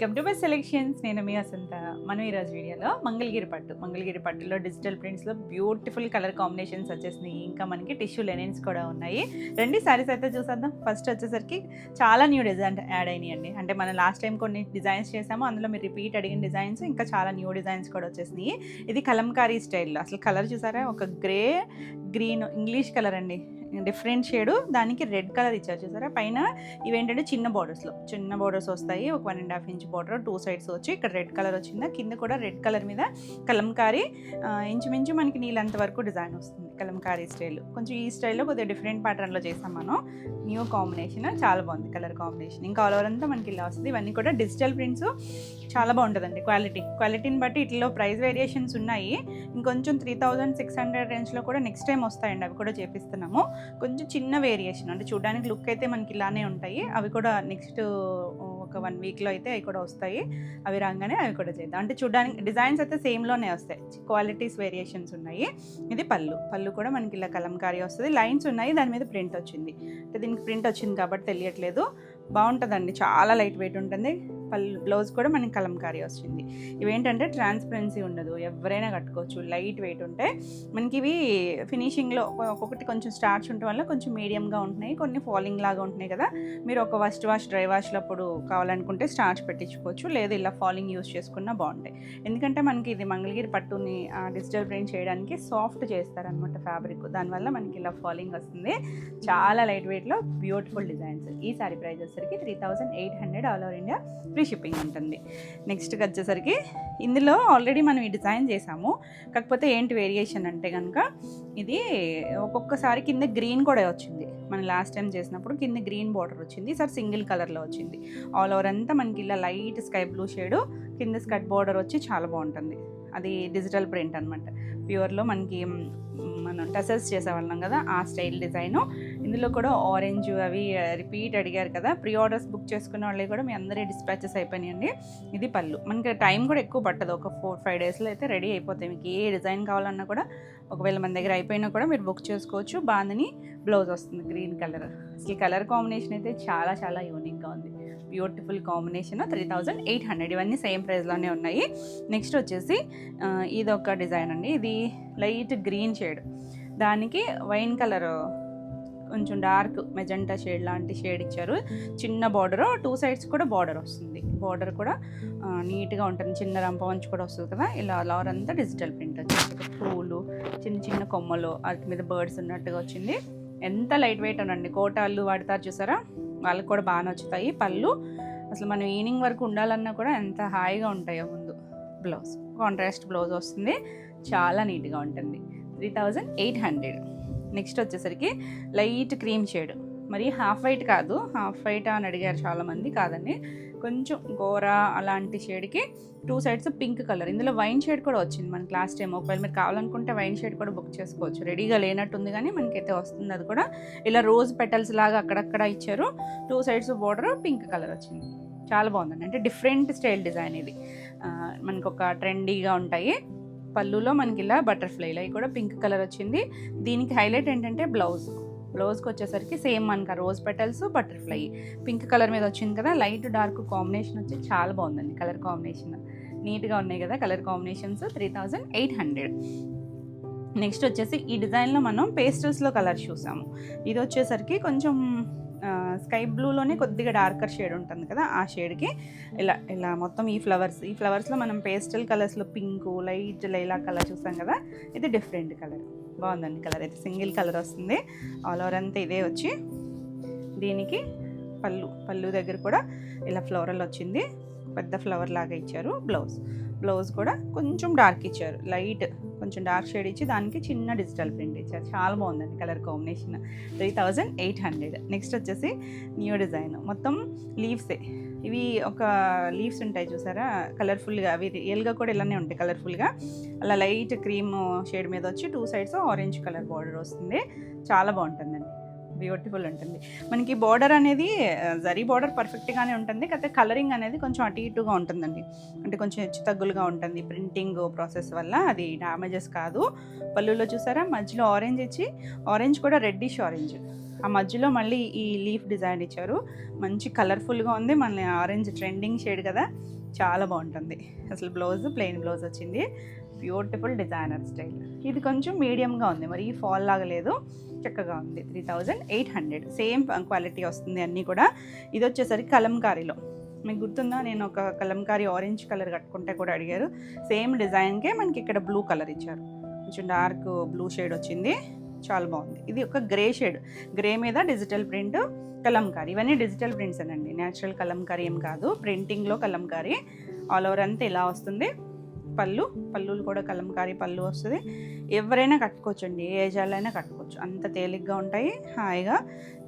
Welcome to my selections. నేను మీ వసంత. మనం ఈరోజు వీడియోలో మంగళగిరి పట్టులో డిజిటల్ ప్రింట్స్లో బ్యూటిఫుల్ కలర్ కాంబినేషన్స్ వచ్చేసినాయి. ఇంకా మనకి టిష్యూ లెనిన్స్ కూడా ఉన్నాయి. రెండు సారీస్ అయితే చూసేద్దాం. ఫస్ట్ వచ్చేసరికి చాలా న్యూ డిజైన్ యాడ్ అయినాయండి. అంటే మనం లాస్ట్ టైం కొన్ని డిజైన్స్ చేసాము, అందులో మీరు రిపీట్ అడిగిన డిజైన్స్ ఇంకా చాలా న్యూ డిజైన్స్ కూడా వచ్చేసినాయి. ఇది కలంకారీ స్టైల్లో. అసలు కలర్ చూసారా, ఒక గ్రే గ్రీన్ ఇంగ్లీష్ కలర్ అండి, డిఫరెంట్ షేడు. దానికి రెడ్ కలర్ ఇచ్చారు చూసారా. పైన ఇవేంటంటే చిన్న బోర్డర్స్ వస్తాయి. ఒక 1.5 ఇంచ్ బోర్డర్, 2 సైడ్స్ వచ్చి ఇక్కడ రెడ్ కలర్ వచ్చిందా, కింద కూడా రెడ్ కలర్ మీద కలంకారీ ఇంచుమించు మనకి నీళ్ళంత వరకు డిజైన్ వస్తుంది. కలంకారీ స్టైల్ కొంచెం ఈ స్టైల్లో కొద్దిగా డిఫరెంట్ ప్యాటర్న్లో చేసాం మనం. న్యూ కాంబినేషన్, చాలా బాగుంది కలర్ కాంబినేషన్. ఇంకా ఆల్ ఓవర్ అంతా మనకి ఇలా వస్తుంది. ఇవన్నీ కూడా డిజిటల్ ప్రింట్స్, చాలా బాగుంటుందండి. క్వాలిటీని బట్టి ఇట్లా ప్రైస్ వేరియేషన్స్ ఉన్నాయి. ఇంకొంచెం 3600 రేంజ్లో కూడా నెక్స్ట్ టైం వస్తాయండి. అవి కూడా చేపిస్తున్నాము. కొంచెం చిన్న వేరియేషన్, అంటే చూడడానికి లుక్ అయితే మనకి ఇలానే ఉంటాయి. అవి కూడా నెక్స్ట్ ఒక 1 వీక్లో అయితే అవి కూడా వస్తాయి. అవి రాగానే అవి కూడా చేద్దాం. అంటే చూడడానికి డిజైన్స్ అయితే సేమ్లోనే వస్తాయి, క్వాలిటీస్ వేరియేషన్స్ ఉన్నాయి. ఇది పళ్ళు కూడా మనకి ఇలా కలంకారీ వస్తుంది. లైన్స్ ఉన్నాయి, దాని మీద ప్రింట్ వచ్చింది. అంటే దీనికి ప్రింట్ వచ్చింది కాబట్టి తెలియట్లేదు. బాగుంటుందండి, చాలా లైట్ వెయిట్ ఉంటుంది. బ్లౌజ్ కూడా మనకి కలంకారీ వచ్చింది. ఇవేంటంటే ట్రాన్స్పరెన్సీ ఉండదు, ఎవరైనా కట్టుకోవచ్చు. లైట్ వెయిట్ ఉంటాయి. మనకి ఇవి ఫినిషింగ్లో ఒక్కొక్కటి కొంచెం స్టార్చ్ ఉండటం వల్ల కొంచెం మీడియంగా ఉంటున్నాయి, కొన్ని ఫాలింగ్ లాగా ఉంటున్నాయి కదా. మీరు ఒక ఫస్ట్ వాష్ డ్రై వాష్లో అప్పుడు కావాలనుకుంటే స్టార్చ్ పెట్టించుకోవచ్చు, లేదు ఇలా ఫాలింగ్ యూస్ చేసుకున్నా బాగుంటాయి. ఎందుకంటే మనకి ఇది మంగళగిరి పట్టుని డిజిటల్ ప్రింట్ చేయడానికి సాఫ్ట్ చేస్తారనమాట ఫ్యాబ్రిక్. దానివల్ల మనకి ఇలా ఫాలింగ్ వస్తుంది. చాలా లైట్ వెయిట్లో బ్యూటిఫుల్ డిజైన్స్. ఈ సారీ ప్రైస్ వచ్చేసరికి 3800 all over India free shipping ఉంటుంది. నెక్స్ట్కి వచ్చేసరికి ఇందులో ఆల్రెడీ మనం ఈ డిజైన్ చేసాము. కాకపోతే ఏంటి వేరియేషన్ అంటే కనుక, ఇది ఒక్కొక్కసారి కింద గ్రీన్ కూడా వచ్చింది. మనం లాస్ట్ టైం చేసినప్పుడు కింద గ్రీన్ బార్డర్ వచ్చింది, ఈసారి సింగిల్ కలర్లో వచ్చింది. ఆల్ ఓవర్ అంతా మనకి ఇలా లైట్ స్కై బ్లూ షేడు, కింద స్కట్ బార్డర్ వచ్చి చాలా బాగుంటుంది. అది డిజిటల్ ప్రింట్ అనమాట. ప్యూర్లో మనకి మనం టసల్స్ చేసేవాళ్ళం కదా, ఆ స్టైల్ డిజైను. ఇందులో కూడా ఆరెంజ్ అవి రిపీట్ అడిగారు కదా, ప్రీ ఆర్డర్స్ బుక్ చేసుకున్న వాళ్ళే కూడా మీ అందరి డిస్పాచెస్ అయిపోయినాయండి. ఇది పళ్ళు. మనకి టైం కూడా ఎక్కువ పట్టదు, ఒక 4-5 డేస్లో అయితే రెడీ అయిపోతాయి. మీకు ఏ డిజైన్ కావాలన్నా కూడా, ఒకవేళ మన దగ్గర అయిపోయినా కూడా మీరు బుక్ చేసుకోవచ్చు. బాందని బ్లౌజ్ వస్తుంది గ్రీన్ కలర్. అసలు కలర్ కాంబినేషన్ అయితే చాలా చాలా యూనిక్గా ఉంది. Beautiful combination. 3800. ఇవన్నీ సేమ్ ప్రైస్లోనే ఉన్నాయి. నెక్స్ట్ వచ్చేసి ఇది ఒక డిజైన్ అండి. ఇది లైట్ గ్రీన్ షేడ్, దానికి వైన్ కలర్ కొంచెం డార్క్ మెజెంటా షేడ్ లాంటి షేడ్ ఇచ్చారు. చిన్న బార్డర్, 2 సైడ్స్ కూడా బార్డర్ వస్తుంది. బార్డర్ కూడా నీట్గా ఉంటుంది. చిన్న రంపవంచి కూడా వస్తుంది కదా. ఇలా లవర్ అంతా డిజిటల్ ప్రింట్ వచ్చింది. పూలు, చిన్న చిన్న కొమ్మలు, వాటి మీద బర్డ్స్ ఉన్నట్టుగా వచ్చింది. ఎంత లైట్ వెయిట్ అనండి. కోటాళ్ళు వాడతారు చూసారా, వాళ్ళకి కూడా బాగా నచ్చుతాయి. పళ్ళు అసలు మనం ఈవినింగ్ వరకు ఉండాలన్నా కూడా ఎంత హాయిగా ఉంటాయో. ముందు బ్లౌజ్ కాంట్రాస్ట్ బ్లౌజ్ వస్తుంది, చాలా నీట్గా ఉంటుంది. 3800. నెక్స్ట్ వచ్చేసరికి లైట్ క్రీమ్ షేడ్, మరి హాఫ్ వైట్ కాదు, హాఫ్ వైట్ అని అడిగారు చాలామంది. కాదండి, కొంచెం గోరా అలాంటి షేడ్కి 2 సైడ్స్ పింక్ కలర్. ఇందులో వైన్ షేడ్ కూడా వచ్చింది మనకి లాస్ట్ టైం. ఒకవేళ మీరు కావాలనుకుంటే వైన్ షేడ్ కూడా బుక్ చేసుకోవచ్చు. రెడీగా లేనట్టుంది కానీ మనకైతే వస్తుంది. అది కూడా ఇలా రోజ్ పెటల్స్ లాగా అక్కడక్కడ ఇచ్చారు. 2 సైడ్స్ బోర్డర్ పింక్ కలర్ వచ్చింది. చాలా బాగుందండి. అంటే డిఫరెంట్ స్టైల్ డిజైన్ ఇది. మనకు ఒక ట్రెండీగా ఉంటాయి. పళ్ళులో మనకి ఇలా బటర్ఫ్లైలు, అవి కూడా పింక్ కలర్ వచ్చింది. దీనికి హైలైట్ ఏంటంటే బ్లౌజ్కి వచ్చేసరికి సేమ్ మనకి rose petals, butterfly pink colour మీద వచ్చింది కదా. లైట్ డార్క్ కాంబినేషన్ వచ్చి చాలా బాగుందండి. కలర్ కాంబినేషన్ నీట్గా ఉన్నాయి కదా కలర్ కాంబినేషన్స్. 3800. నెక్స్ట్ వచ్చేసి ఈ డిజైన్లో మనం పేస్టల్స్లో కలర్ చూసాము. ఇది వచ్చేసరికి కొంచెం స్కై బ్లూలోనే కొద్దిగా డార్కర్ షేడ్ ఉంటుంది కదా, ఆ షేడ్కి ఇలా మొత్తం ఈ ఫ్లవర్స్లో మనం పేస్టల్ కలర్స్లో పింక్, లైట్ లైలా కలర్ చూసాం కదా. ఇది డిఫరెంట్ కలర్, బాగుందండి. కలర్ అయితే సింగిల్ కలర్ వస్తుంది. ఆల్ ఓవర్ అంతా ఇదే వచ్చి, దీనికి పళ్ళు దగ్గర కూడా ఇలా ఫ్లోరల్ వచ్చింది. పెద్ద ఫ్లవర్ లాగా ఇచ్చారు. బ్లౌజ్ కూడా కొంచెం డార్క్ ఇచ్చారు, లైట్ కొంచెం డార్క్ షేడ్ ఇచ్చి దానికి చిన్న డిజిటల్ ప్రింట్ ఇచ్చారు. చాలా బాగుందండి కలర్ కాంబినేషన్. 3800. నెక్స్ట్ వచ్చేసి న్యూ డిజైన్, మొత్తం లీవ్సే. ఇవి ఒక లీవ్స్ ఉంటాయి చూసారా కలర్ఫుల్గా, అవి రియల్గా కూడా ఇలానే ఉంటాయి కలర్ఫుల్గా. అలా లైట్ క్రీమ్ షేడ్ మీద వచ్చి 2 సైడ్స్ ఆరెంజ్ కలర్ బార్డర్ వస్తుంది. చాలా బాగుంటుందండి. బ్యూటిఫుల్ ఉంటుంది. మనకి బార్డర్ అనేది జరీ బార్డర్ పర్ఫెక్ట్గానే ఉంటుంది, కాకపోతే కలరింగ్ అనేది కొంచెం అటు ఇటుగా ఉంటుందండి. అంటే కొంచెం హెచ్చు తగ్గులుగా ఉంటుంది ప్రింటింగ్ ప్రాసెస్ వల్ల, అది డ్యామేజెస్ కాదు. పళ్ళులో చూసారా మధ్యలో ఆరెంజ్ ఇచ్చి, ఆరెంజ్ కూడా రెడ్డిష్ ఆరెంజ్, ఆ మధ్యలో మళ్ళీ ఈ లీఫ్ డిజైన్ ఇచ్చారు. మంచి కలర్ఫుల్గా ఉంది. మళ్ళీ ఆరెంజ్ ట్రెండింగ్ షేడ్ కదా, చాలా బాగుంటుంది. అసలు బ్లౌజ్ ప్లెయిన్ బ్లౌజ్ వచ్చింది. Beautiful designer style. ఇది కొంచెం మీడియంగా ఉంది, మరి ఈ ఫాల్ లాగా లేదు, చక్కగా ఉంది. 3800 సేమ్ క్వాలిటీ వస్తుంది అన్నీ కూడా. ఇది వచ్చేసరికి కలంకారీలో, మీకు గుర్తుందా నేను ఒక కలంకారీ ఆరెంజ్ కలర్ కట్టుకుంటే కూడా అడిగారు. సేమ్ డిజైన్కే మనకి ఇక్కడ బ్లూ కలర్ ఇచ్చారు, కొంచెం డార్క్ బ్లూ షేడ్ వచ్చింది, చాలా బాగుంది. ఇది ఒక గ్రే షేడ్, గ్రే మీద డిజిటల్ ప్రింట్ కలంకారీ. ఇవన్నీ డిజిటల్ ప్రింట్స్ అనండి, న్యాచురల్ కలంకారీ ఏం కాదు, ప్రింటింగ్లో కలంకారీ. ఆల్ ఓవర్ అంతా ఇలా వస్తుంది. పళ్ళులు కూడా కలంకారీ పళ్ళు వస్తుంది. ఎవరైనా కట్టుకోవచ్చండి, ఏ ఏజ్ వాళ్ళైనా కట్టుకోవచ్చు, అంత తేలిగ్గా ఉంటాయి, హాయిగా.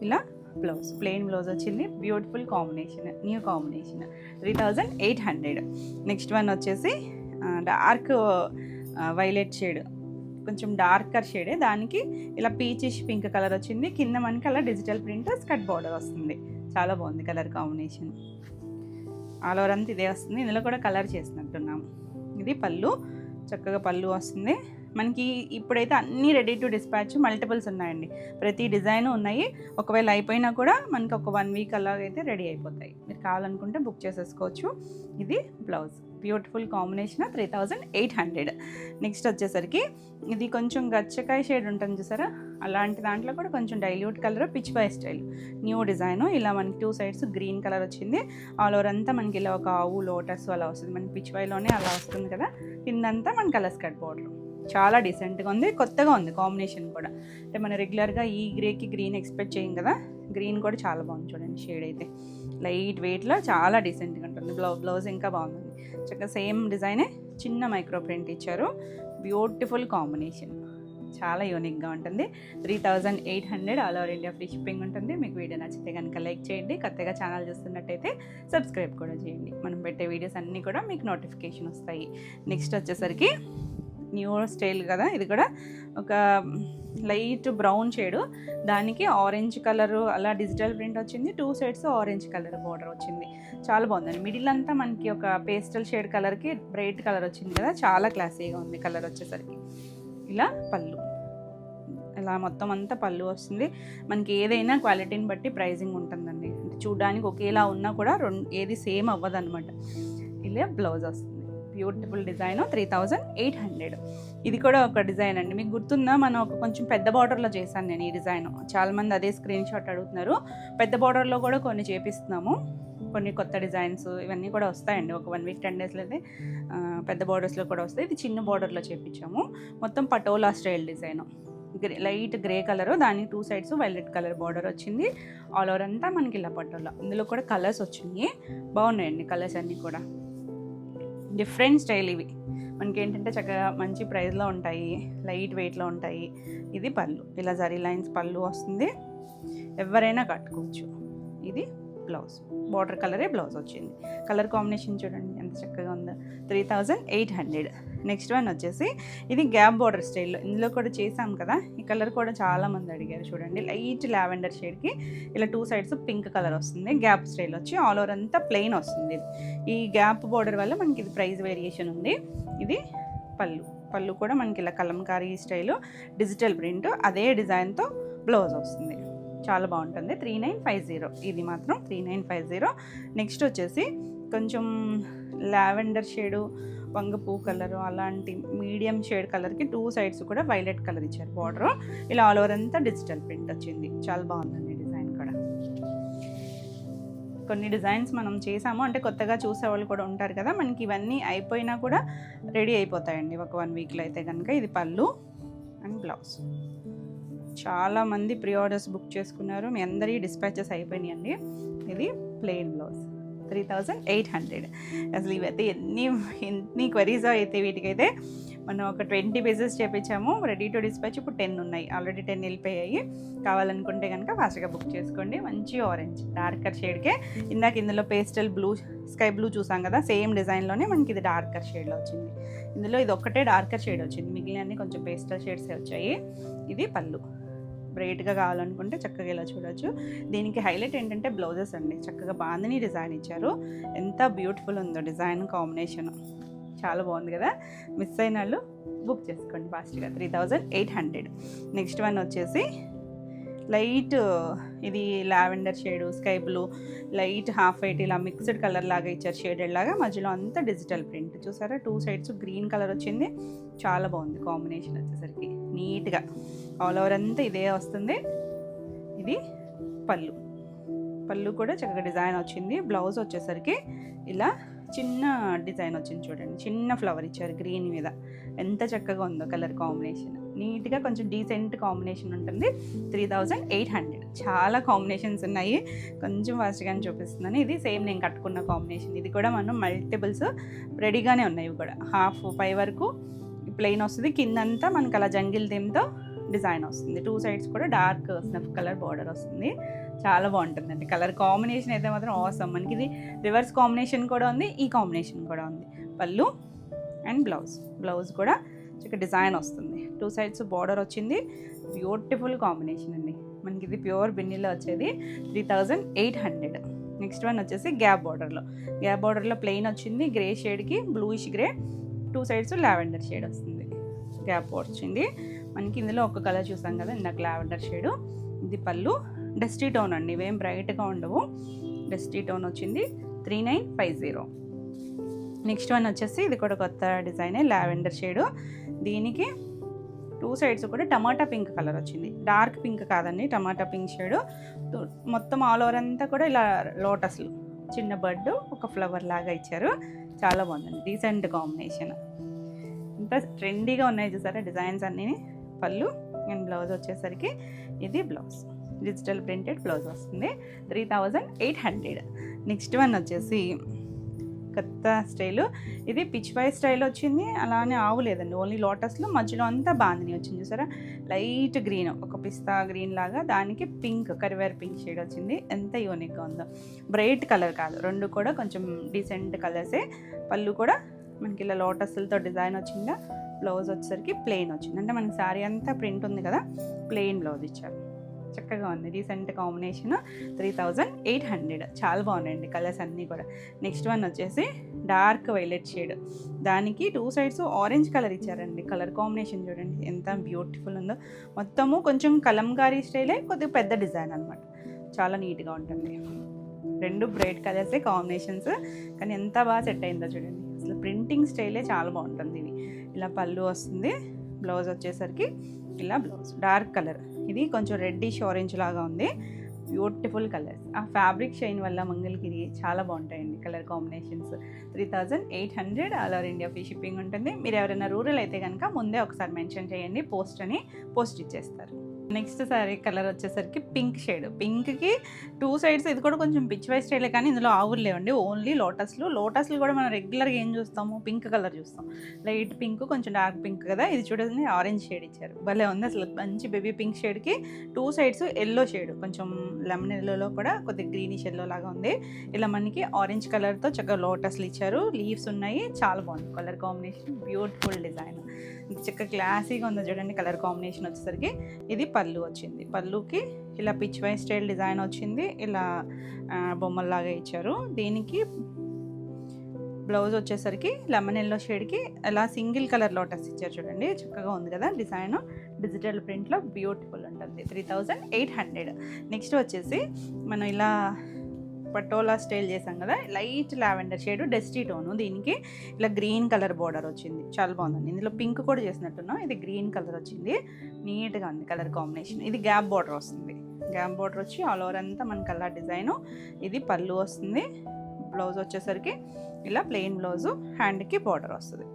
ఇలా బ్లౌజ్ ప్లెయిన్ బ్లౌజ్ వచ్చింది. Beautiful combination, new combination. 3800. Next one వచ్చేసి డార్క్ వైలెట్ షేడ్, కొంచెం డార్కర్ షేడే, దానికి ఇలా పీచిష్ పింక్ కలర్ వచ్చింది. కింద మనకి అలా డిజిటల్ ప్రింట్ స్కర్ట్ బార్డర్ వస్తుంది. చాలా బాగుంది కలర్ కాంబినేషన్. ఆల్ ఓవర్ అంతా ఇదే వస్తుంది. ఇందులో కూడా కలర్ చేసినట్టున్నాము. ఇది పళ్ళు, చక్కగా పళ్ళు వస్తుంది మనకి. ఇప్పుడైతే అన్నీ రెడీ టు డిస్పాచ్, మల్టిపుల్స్ ఉన్నాయండి, ప్రతి డిజైన్ ఉన్నాయి. ఒకవేళ అయిపోయినా కూడా మనకి ఒక 1 వీక్ అలాగైతే రెడీ అయిపోతాయి. మీరు కావాలనుకుంటే బుక్ చేసేసుకోవచ్చు. ఇది బ్లౌజ్, బ్యూటిఫుల్ కాంబినేషన్. 3800. నెక్స్ట్ వచ్చేసరికి ఇది కొంచెం గచ్చకాయ షేడ్ ఉంటుంది చూసారా, అలాంటి దాంట్లో కూడా కొంచెం dilute colour, pitch boy style, new design. ఇలా మనకి 2 సైడ్స్ గ్రీన్ కలర్ వచ్చింది. ఆల్ ఓవర్ అంతా మనకి ఇలా ఒక ఆవు లోటస్ అలా వస్తుంది, మనకి పిచ్ బాయ్లోనే అలా వస్తుంది కదా. కిందంతా మన కలర్ స్కర్ట్ బార్డర్, చాలా డీసెంట్గా ఉంది, కొత్తగా ఉంది కాంబినేషన్ కూడా. అంటే మనం రెగ్యులర్గా ఈ గ్రేకి గ్రీన్ ఎక్స్పెక్ట్ చేయం కదా, గ్రీన్ కూడా చాలా బాగుంది చూడండి. షేడ్ అయితే లైట్ వెయిట్లో చాలా డీసెంట్గా ఉంటుంది. బ్లౌజ్ ఇంకా బాగుంది, చక్కగా సేమ్ డిజైనే, చిన్న మైక్రో ప్రింట్ ఇచ్చారు. బ్యూటిఫుల్ కాంబినేషన్, చాలా యూనిక్గా ఉంటుంది. 3800 all over India free shipping ఉంటుంది. మీకు వీడియో నచ్చితే కనుక లైక్ చేయండి, కొత్తగా ఛానల్ చూస్తున్నట్టయితే సబ్స్క్రైబ్ కూడా చేయండి. మనం పెట్టే వీడియోస్ అన్నీ కూడా మీకు నోటిఫికేషన్ వస్తాయి. నెక్స్ట్ వచ్చేసరికి న్యూ స్టైల్ కదా, ఇది కూడా ఒక లైట్ బ్రౌన్ షేడు, దానికి ఆరెంజ్ కలరు అలా డిజిటల్ ప్రింట్ వచ్చింది. 2 సైడ్స్ ఆరెంజ్ కలర్ బార్డర్ వచ్చింది, చాలా బాగుందండి. మిడిల్ అంతా మనకి ఒక పేస్టల్ షేడ్ కలర్కి బ్రైట్ కలర్ వచ్చింది కదా, చాలా క్లాసీగా ఉంది కలర్ వచ్చేసరికి. ఇలా పళ్ళు, ఇలా మొత్తం అంతా పళ్ళు వస్తుంది. మనకి ఏదైనా క్వాలిటీని బట్టి ప్రైజింగ్ ఉంటుందండి, అంటే చూడడానికి ఒకేలా ఉన్నా కూడా ఏది సేమ్ అవ్వదు అనమాట. ఇలా బ్లౌజ్ వస్తుంది. Beautiful design. 3800. ఇది కూడా ఒక డిజైన్ అండి, మీకు గుర్తుందా మనం ఒక కొంచెం పెద్ద బార్డర్లో చేశాను నేను ఈ డిజైన్. చాలామంది అదే స్క్రీన్ షాట్ అడుగుతున్నారు. పెద్ద బార్డర్లో కూడా కొన్ని చేపిస్తున్నాము, కొన్ని కొత్త డిజైన్స్ ఇవన్నీ కూడా వస్తాయండి. ఒక 1 వీక్ 10 డేస్లో అయితే పెద్ద బార్డర్స్లో కూడా వస్తాయి. ఇది చిన్న బార్డర్లో చేపించాము. మొత్తం patola style design, light grey colour, దానికి 2 సైడ్స్ వైలెట్ కలర్ బార్డర్ వచ్చింది. ఆల్ ఓవర్ అంతా మనకి ఇలా పటోలా. ఇందులో కూడా కలర్స్ వచ్చినాయి, బాగున్నాయండి కలర్స్ అన్నీ కూడా. డిఫరెంట్ స్టైల్ ఇవి మనకి ఏంటంటే చక్కగా మంచి ప్రైస్లో ఉంటాయి, లైట్ వెయిట్లో ఉంటాయి. ఇది పళ్ళు, ఇలా జరీ లైన్స్ పళ్ళు వస్తుంది, ఎవరైనా కట్టుకోవచ్చు. ఇది బ్లౌజ్, బార్డర్ కలరే బ్లౌజ్ వచ్చింది. కలర్ కాంబినేషన్ చూడండి ఎంత చక్కగా ఉందో. 3800. నెక్స్ట్ వన్ వచ్చేసి ఇది గ్యాప్ బార్డర్ స్టైల్లో, ఇందులో కూడా చేసాం కదా. ఈ కలర్ కూడా చాలామంది అడిగారు చూడండి. లైట్ లావెండర్ షేడ్కి ఇలా 2 సైడ్స్ పింక్ కలర్ వస్తుంది. గ్యాప్ స్టైల్ వచ్చి ఆల్ ఓవర్ అంతా ప్లెయిన్ వస్తుంది. ఈ గ్యాప్ బార్డర్ వల్ల మనకి ఇది ప్రైస్ వేరియేషన్ ఉంది. ఇది పళ్ళు కూడా మనకి ఇలా కలంకారీ స్టైలు, డిజిటల్ ప్రింట్, అదే డిజైన్తో బ్లౌజ్ వస్తుంది. చాలా బాగుంటుంది. 3950. ఇది మాత్రం 3950. నెక్స్ట్ వచ్చేసి కొంచెం లావెండర్ షేడు, వంగపూ కలరు అలాంటి మీడియం షేడ్ కలర్కి 2 సైడ్స్ కూడా వైలెట్ కలర్ ఇచ్చారు బార్డర్. ఇలా ఆల్ ఓవర్ అంతా డిజిటల్ ప్రింట్ వచ్చింది. చాలా బాగుందండి డిజైన్ కూడా. కొన్ని డిజైన్స్ మనం చేసాము అంటే కొత్తగా చూసేవాళ్ళు కూడా ఉంటారు కదా, మనకి ఇవన్నీ అయిపోయినా కూడా రెడీ అయిపోతాయండి ఒక 1 వీక్లో అయితే కనుక. ఇది పళ్ళు అండ్ బ్లౌజ్. చాలామంది ప్రీ ఆర్డర్స్ బుక్ చేసుకున్నారు, మీ అందరి డిస్పాచెస్ అయిపోయినాయండి. ఇది ప్లెయిన్ బ్లౌజ్. 3800. అసలు ఇవైతే ఎన్ని క్వరీస్ అయితే వీటికైతే మనం ఒక 20 పీసెస్ చేపించాము. రెడీ టు డిస్పాచ్ ఇప్పుడు 10 ఉన్నాయి, ఆల్రెడీ 10 వెళ్ళిపోయాయి. కావాలనుకుంటే కనుక ఫాస్ట్గా బుక్ చేసుకోండి. మంచి ఆరెంజ్ డార్కర్ షేడ్కే, ఇందాక ఇందులో పేస్టల్ బ్లూ, స్కై బ్లూ చూసాం కదా, సేమ్ డిజైన్లోనే మనకి ఇది డార్కర్ షేడ్లో వచ్చింది. ఇందులో ఇది ఒక్కటే డార్కర్ షేడ్ వచ్చింది, మిగిలిన కొంచెం పేస్టల్ షేడ్సే వచ్చాయి. ఇది పళ్ళు, బ్రైట్గా కావాలనుకుంటే చక్కగా ఇలా చూడొచ్చు. దీనికి హైలైట్ ఏంటంటే బ్లౌజెస్ అండి, చక్కగా బాందిని డిజైన్ ఇచ్చారు. ఎంత బ్యూటిఫుల్ ఉందో డిజైన్ కాంబినేషన్, చాలా బాగుంది కదా. మిస్ అయిన వాళ్ళు బుక్ చేసుకోండి ఫాస్ట్గా. 3800. నెక్స్ట్ వన్ వచ్చేసి లైట్, ఇది lavender shade, sky blue, light half white, ఇలా మిక్స్డ్ కలర్ లాగా ఇచ్చారు, షేడెడ్ లాగా. మధ్యలో అంతా డిజిటల్ ప్రింట్ చూసారా, 2 సైడ్స్ గ్రీన్ కలర్ వచ్చింది. చాలా బాగుంది కాంబినేషన్ వచ్చేసరికి, నీట్గా ఆల్ ఓవర్ అంతా ఇదే వస్తుంది. ఇది పళ్ళు, పళ్ళు కూడా చక్కగా డిజైన్ వచ్చింది. బ్లౌజ్ వచ్చేసరికి ఇలా చిన్న డిజైన్ వచ్చింది చూడండి, చిన్న ఫ్లవర్ ఇచ్చారు గ్రీన్ మీద. ఎంత చక్కగా ఉందో కలర్ కాంబినేషన్, నీట్గా కొంచెం డీసెంట్ కాంబినేషన్ ఉంటుంది. 3800. చాలా కాంబినేషన్స్ ఉన్నాయి, కొంచెం ఫాస్ట్గానే చూపిస్తున్నాను. ఇది సేమ్ నేను కట్టుకున్న కాంబినేషన్. ఇది కూడా మనం మల్టిపుల్స్ రెడీగానే ఉన్నాయి. ఇవి కూడా హాఫ్ పై వరకు ప్లెయిన్ వస్తుంది, కిందంతా మనకు అలా జంగిల్ థీమ్తో డిజైన్ వస్తుంది. 2 సైడ్స్ కూడా డార్క్ స్నఫ్ కలర్ బార్డర్ వస్తుంది. చాలా బాగుంటుందండి కలర్ కాంబినేషన్ అయితే మాత్రం అవసరం. మనకి ఇది రివర్స్ కాంబినేషన్ కూడా ఉంది, ఈ కాంబినేషన్ కూడా ఉంది. పళ్ళు అండ్ బ్లౌజ్ కూడా చక్కగా డిజైన్ వస్తుంది. 2 సైడ్స్ బార్డర్ వచ్చింది. బ్యూటిఫుల్ కాంబినేషన్ అండి. మనకి ఇది ప్యూర్ బిన్నీలో వచ్చేది. 3800. నెక్స్ట్ వన్ వచ్చేసి గ్యాప్ బార్డర్లో ప్లెయిన్ వచ్చింది, గ్రే షేడ్కి bluish grey, 2 sides lavender shade వస్తుంది. గ్యాప్ వచ్చింది మనకి. ఇందులో ఒక కలర్ చూసాం కదా ఇందాక, లావెండర్ షేడు. ఇది పళ్ళు, డస్టీ టోన్ అండి, ఇవేం బ్రైట్గా ఉండవు, డస్టీ టోన్ వచ్చింది. 3950. నెక్స్ట్ వన్ వచ్చేసి ఇది కూడా కొత్త డిజైనే, లావెండర్ షేడు. దీనికి 2 సైడ్స్ కూడా టమాటా పింక్ కలర్ వచ్చింది, డార్క్ పింక్ కాదండి, టమాటా పింక్ షేడు. మొత్తం ఆల్ ఓవర్ అంతా కూడా ఇలా లోటస్లు, చిన్న బర్డ్, ఒక ఫ్లవర్ లాగా ఇచ్చారు. చాలా బాగుందండి, డీసెంట్ కాంబినేషన్. ఇంత ట్రెండీగా ఉన్నాయి చూసారా డిజైన్స్ అన్నీ. పళ్ళు అండ్ బ్లౌజ్ వచ్చేసరికి ఇది బ్లౌజ్, డిజిటల్ ప్రింటెడ్ బ్లౌజ్ వస్తుంది. 3800. నెక్స్ట్ వన్ వచ్చేసి కొత్త స్టైలు, ఇది పిచ్ వై స్టైల్ వచ్చింది. అలానే ఆవు లేదండి, ఓన్లీ లోటస్లో మధ్యలో అంతా బాందిని వచ్చింది చూసారా, లైట్ గ్రీన్, ఒక పిస్తా గ్రీన్ లాగా, దానికి పింక్, కరివేర్ పింక్ షేడ్ వచ్చింది. ఎంత యూనిక్గా ఉందో, బ్రైట్ కలర్ కాదు, రెండు కూడా కొంచెం డీసెంట్ కలర్సే. పళ్ళు కూడా మనకి ఇలా లోటస్లతో డిజైన్ వచ్చిందా. బ్లౌజ్ వచ్చేసరికి ప్లెయిన్ వచ్చింది, అంటే మనకి శారీ అంతా ప్రింట్ ఉంది కదా, ప్లెయిన్ బ్లౌజ్ ఇచ్చారు. చక్కగా ఉంది, రీసెంట్ కాంబినేషన్. 3800. చాలా బాగున్నాయండి కలర్స్ అన్నీ కూడా. నెక్స్ట్ వన్ వచ్చేసి డార్క్ వైలెట్ షేడ్, దానికి 2 సైడ్స్ ఆరెంజ్ కలర్ ఇచ్చారండి. కలర్ కాంబినేషన్ చూడండి ఎంత బ్యూటిఫుల్ ఉందో. మొత్తము కొంచెం కలంకారీ స్టైలే, కొద్దిగా పెద్ద డిజైన్ అనమాట. చాలా నీట్గా ఉంటుంది. 2 బ్రైట్ కలర్సే కాంబినేషన్స్, కానీ ఎంత బాగా సెట్ అయిందో చూడండి. అసలు ప్రింటింగ్ స్టైలే చాలా బాగుంటుంది. ఇది ఇలా పళ్ళు వస్తుంది, బ్లౌజ్ వచ్చేసరికి ఇలా బ్లౌజ్ డార్క్ కలర్, ఇది కొంచెం రెడ్డిష్ ఆరెంజ్ లాగా ఉంది. బ్యూటిఫుల్ కలర్స్, ఆ ఫ్యాబ్రిక్ షైన్ వల్ల మంగళగిరి చాలా బాగుంటాయండి colour combinations. 3800. All over India free shipping ఉంటుంది. మీరు ఎవరైనా రూరల్ అయితే కనుక ముందే ఒకసారి మెన్షన్ చేయండి, పోస్ట్ ఇచ్చేస్తారు. నెక్స్ట్ సారీ కలర్ వచ్చేసరికి పింక్ షేడ్, పింక్కి 2 సైడ్స్, ఇది కూడా కొంచెం పిచ్ వై స్టైలే, కానీ ఇందులో ఆవులు లేవండి, ఓన్లీ లోటస్లు కూడా మనం రెగ్యులర్గా ఏం చూస్తాము, పింక్ కలర్ చూస్తాం. లైట్ పింక్, కొంచెం డార్క్ పింక్ కదా, ఇది చూడండి ఆరెంజ్ షేడ్ ఇచ్చారు, భలే ఉంది అసలు. మంచి బేబీ పింక్ షేడ్కి 2 సైడ్స్ ఎల్లో షేడ్, కొంచెం లెమన్ ఎల్లోలో కూడా కొద్దిగా గ్రీనిష్ ఎల్లో లాగా ఉంది. ఇలా మనకి ఆరెంజ్ కలర్తో చక్కగా లోటస్లు ఇచ్చారు, లీవ్స్ ఉన్నాయి. చాలా బాగుంది కలర్ కాంబినేషన్, బ్యూటిఫుల్ డిజైన్, చక్కగా క్లాసీగా ఉంది చూడండి కలర్ కాంబినేషన్ వచ్చేసరికి. ఇది పళ్ళు వచ్చింది, పళ్ళుకి ఇలా పిచ్ వై స్టైల్ డిజైన్ వచ్చింది, ఇలా బొమ్మల్లాగా ఇచ్చారు. దీనికి బ్లౌజ్ వచ్చేసరికి లెమన్ ఎల్లో షేడ్కి ఇలా సింగిల్ కలర్ లోటస్ ఇచ్చారు చూడండి, చక్కగా ఉంది కదా డిజైన్. డిజిటల్ ప్రింట్లో బ్యూటిఫుల్ ఉంటుంది. 3800. నెక్స్ట్ వచ్చేసి మనం ఇలా పటోలా స్టైల్ చేసాం కదా, light lavender shade, dusty tone. దీనికి ఇలా గ్రీన్ కలర్ బార్డర్ వచ్చింది, చాలా బాగుందండి. ఇందులో పింక్ కూడా చేసినట్టున్నాం, ఇది గ్రీన్ కలర్ వచ్చింది, నీట్గా ఉంది కలర్ కాంబినేషన్. ఇది గ్యాప్ బార్డర్ వస్తుంది, గ్యాప్ బార్డర్ వచ్చి ఆల్ ఓవర్ అంతా మనకి అలా డిజైను. ఇది పళ్ళు వస్తుంది, బ్లౌజ్ వచ్చేసరికి ఇలా ప్లెయిన్ బ్లౌజు, హ్యాండ్కి బార్డర్ వస్తుంది.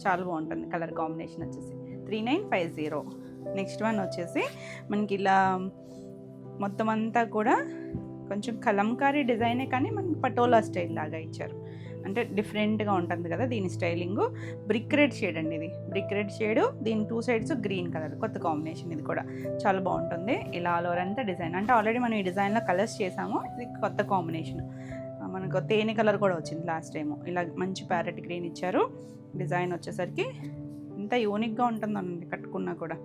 చాలా బాగుంటుంది కలర్ కాంబినేషన్ వచ్చేసి. 3950. నెక్స్ట్ వన్ వచ్చేసి మనకి ఇలా మొత్తం అంతా కూడా కొంచెం కలంకారీ డిజైనే, కానీ మనకి పటోలా స్టైల్ లాగా ఇచ్చారు, అంటే డిఫరెంట్గా ఉంటుంది కదా దీని స్టైలింగు. బ్రిక్ రెడ్ షేడ్ అండి, ఇది బ్రిక్ రెడ్ షేడు, దీని 2 సైడ్స్ గ్రీన్ కలర్, కొత్త కాంబినేషన్. ఇది కూడా చాలా బాగుంటుంది. ఇలా ఆల్ ఓవర్ అంతా డిజైన్, అంటే ఆల్రెడీ మనం ఈ డిజైన్లో కలర్స్ చేసాము, ఇది కొత్త కాంబినేషన్. మనకు తేనె కలర్ కూడా వచ్చింది లాస్ట్ టైము. ఇలా మంచి ప్యారెట్ గ్రీన్ ఇచ్చారు. డిజైన్ వచ్చేసరికి ఇంత యూనిక్గా ఉంటుందండి కట్టుకున్నా కూడా.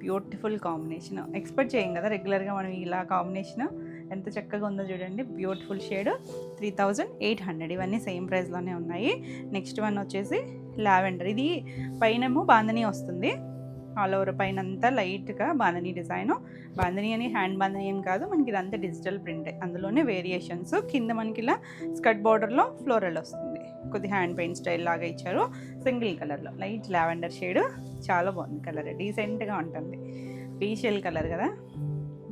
Beautiful combination. ఎక్స్పెక్ట్ చేయం కదా రెగ్యులర్గా మనం ఇలా కాంబినేషన్. ఎంత చక్కగా ఉందో చూడండి, బ్యూటిఫుల్ షేడ్. 3800. ఇవన్నీ సేమ్ ప్రైస్లోనే ఉన్నాయి. నెక్స్ట్ వన్ వచ్చేసి లావెండర్. ఇది పైనేమో బాందని వస్తుంది, ఆల్ ఓవర్ పైన అంతా లైట్గా బాందని డిజైను. బాందని అని హ్యాండ్ బాందని ఏం కాదు, మనకి ఇదంతా డిజిటల్ ప్రింటే, అందులోనే వేరియేషన్స్. కింద మనకి ఇలా స్కర్ట్ బార్డర్లో ఫ్లోరల్ వస్తుంది, కొద్ది హ్యాండ్ పెయింట్ స్టైల్ లాగా ఇచ్చారు. సింగిల్ కలర్లో లైట్ లావెండర్ షేడ్, చాలా బాగుంది కలర్, డీసెంట్గా ఉంటుంది. పీషియల్ కలర్ కదా.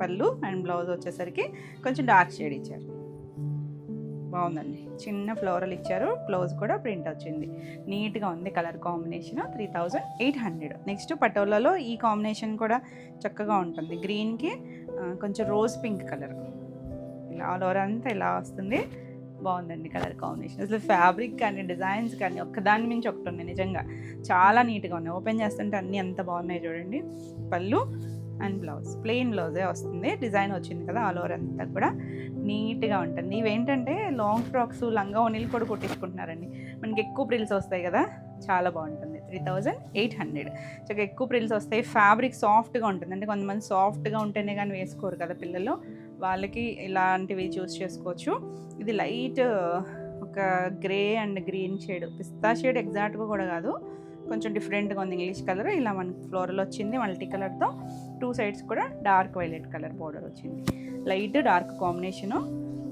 పళ్ళు అండ్ బ్లౌజ్ వచ్చేసరికి కొంచెం డార్క్ షేడ్ ఇచ్చారు, బాగుందండి. చిన్న ఫ్లోరల్ ఇచ్చారు, బ్లౌజ్ కూడా ప్రింట్ వచ్చింది, నీట్గా ఉంది కలర్ కాంబినేషన్. 3800. నెక్స్ట్ పటోలాలో ఈ కాంబినేషన్ కూడా చక్కగా ఉంటుంది. గ్రీన్కి కొంచెం రోజ్ పింక్ కలర్, ఇలా ఆల్ ఓవర్ అంతా ఇలా వస్తుంది, బాగుందండి కలర్ కాంబినేషన్. అసలు ఫ్యాబ్రిక్ కానీ డిజైన్స్ కానీ ఒక్కదాని మించి ఒకటి ఉన్నాయి, నిజంగా చాలా నీట్గా ఉన్నాయి. ఓపెన్ చేస్తుంటే అన్నీ ఎంత బాగున్నాయి చూడండి. పళ్ళు అండ్ బ్లౌజ్ ప్లెయిన్ బ్లౌజే వస్తుంది, డిజైన్ వచ్చింది కదా ఆల్ ఓవర్ అంతా కూడా నీట్గా ఉంటుంది. ఇవేంటంటే లాంగ్ ఫ్రాక్స్, లంగా ఓనీలు కూడా కుట్టించుకుంటున్నారండి, మనకి ఎక్కువ ప్రిల్స్ వస్తాయి కదా, చాలా బాగుంటుంది. 3800. చక్కగా ఎక్కువ ప్రిల్స్ వస్తాయి, ఫ్యాబ్రిక్ సాఫ్ట్గా ఉంటుంది. అంటే కొంతమంది సాఫ్ట్గా ఉంటేనే కానీ వేసుకోరు కదా పిల్లలు, వాళ్ళకి ఇలాంటివి చూస్ చేసుకోవచ్చు. ఇది లైట్ ఒక grey and green shade, pista shade ఎగ్జాక్ట్గా కూడా కాదు, కొంచెం డిఫరెంట్గా ఉంది. ఇంగ్లీష్ కలర్ ఇలా మనకి ఫ్లోరల్ వచ్చింది మల్టీ కలర్తో. 2 సైడ్స్ కూడా డార్క్ వైలెట్ కలర్ బోర్డర్ వచ్చింది, లైట్ డార్క్ కాంబినేషను,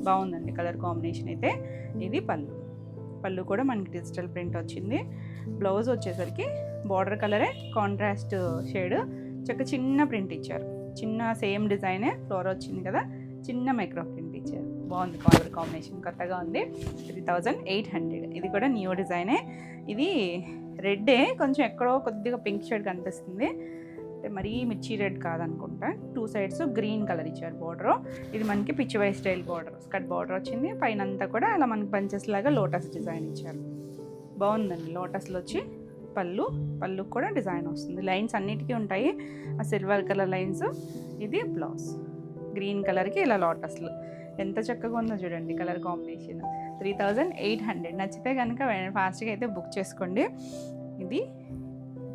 బాగుందండి కలర్ కాంబినేషన్ అయితే. ఇది పళ్ళు కూడా మనకి డిజిటల్ ప్రింట్ వచ్చింది. బ్లౌజ్ వచ్చేసరికి బార్డర్ కలరే కాంట్రాస్ట్ షేడ్, చక్క చిన్న ప్రింట్ ఇచ్చారు, చిన్న సేమ్ డిజైనే ఫ్లోర్ వచ్చింది కదా, చిన్న మైక్రో ప్రింట్ ఇచ్చారు, బాగుంది కలర్ కాంబినేషన్, కొత్తగా ఉంది. 3800. ఇది కూడా న్యూ డిజైనే. ఇది రెడ్డే, కొంచెం ఎక్కడో కొద్దిగా పింక్ షేడ్ కనిపిస్తుంది, అంటే మరీ మిర్చి రెడ్ కాదనుకుంటా. 2 సైడ్స్ గ్రీన్ కలర్ ఇచ్చారు బోర్డర్. ఇది మనకి పిచ్చివై స్టైల్ బోర్డర్, స్కర్ట్ బోర్డర్ వచ్చింది, పైన అంతా కూడా అలా మనకి బంచెస్ లాగా లోటస్ డిజైన్ ఇచ్చారు, బాగుందండి. లోటస్లో వచ్చి పళ్ళు కూడా డిజైన్ వస్తుంది, లైన్స్ అన్నిటికీ ఉంటాయి, ఆ సిల్వర్ కలర్ లైన్స్. ఇది బ్లౌజ్ గ్రీన్ కలర్కి ఇలా లోటస్లు, ఎంత చక్కగా ఉందో చూడండి కలర్ కాంబినేషన్. 3800. నచ్చితే కనుక ఫాస్ట్గా అయితే బుక్ చేసుకోండి. ఇది